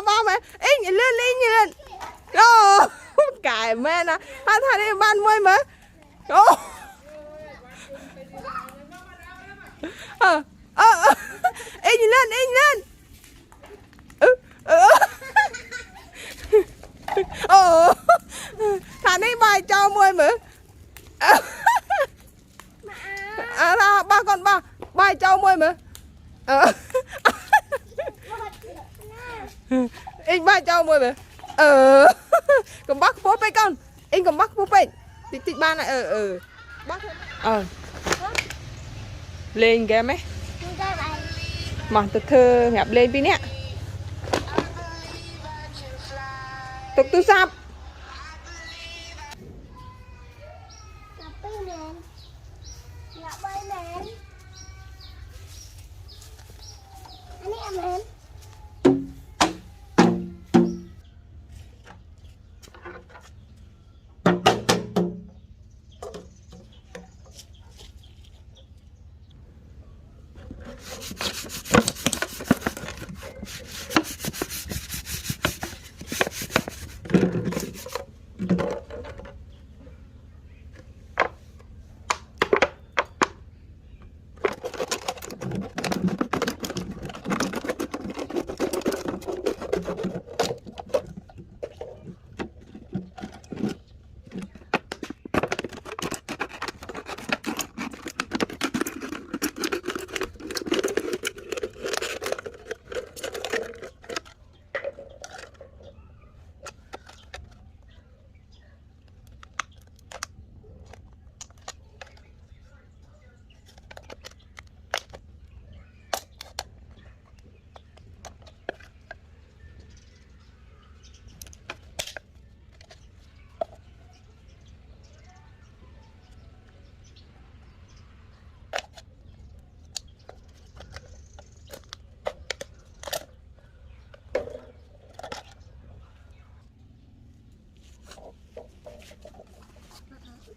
Ba mẹ in lên ô cài mẹ nè hai thằng đi ban môi mà ô in lên ồ thằng đi bài cho môi mà à ba con bài cho môi mà in bài cho môi mà còn bắt phố pe con in còn bắt phố pe tị ba này bắt lên kìa mấy mà từ thơ ngập lên pin nè tục tu sap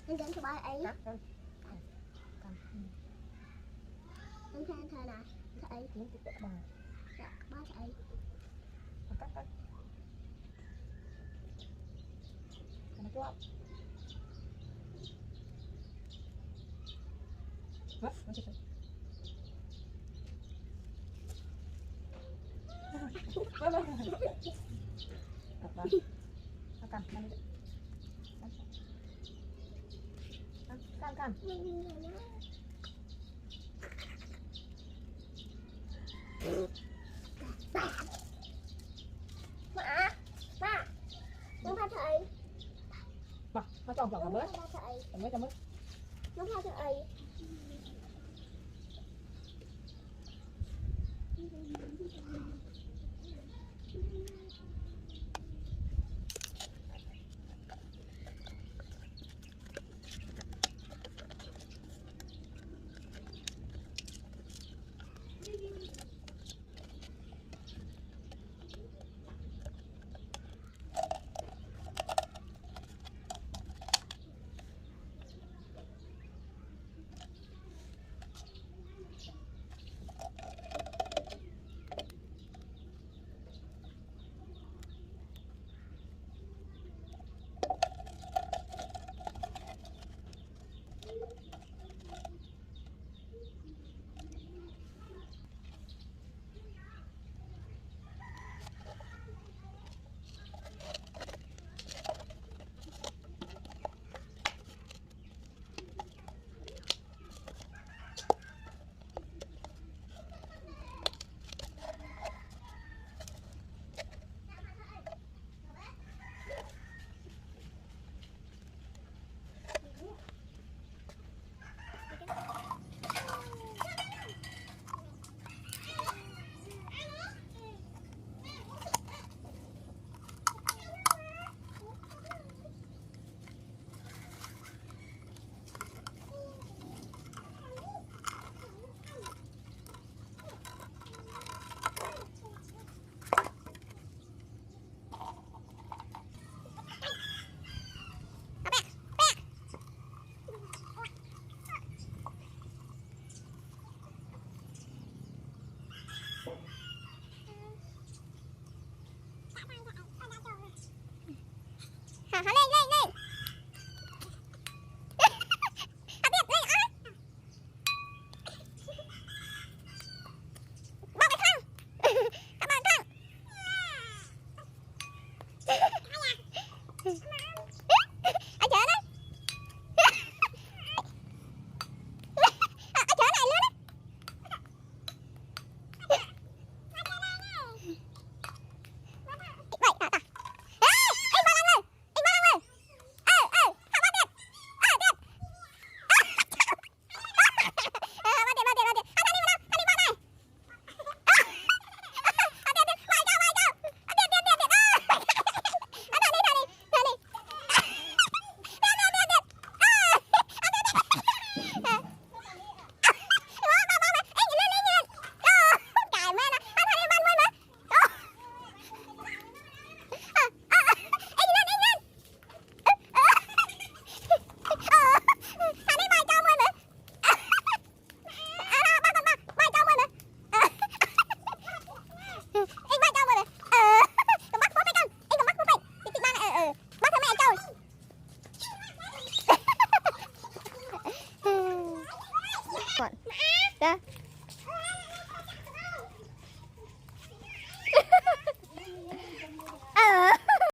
Anh đến cho ba ấy. Em khen thầy nào? Thầy ấy. Dạ, ba thầy. cắt nó cho mất nó sẽ Can. Ba. Nó pha thầy. Mà, nó cho ông mới. Cho mới. Nó pha thầy. còn. Ra.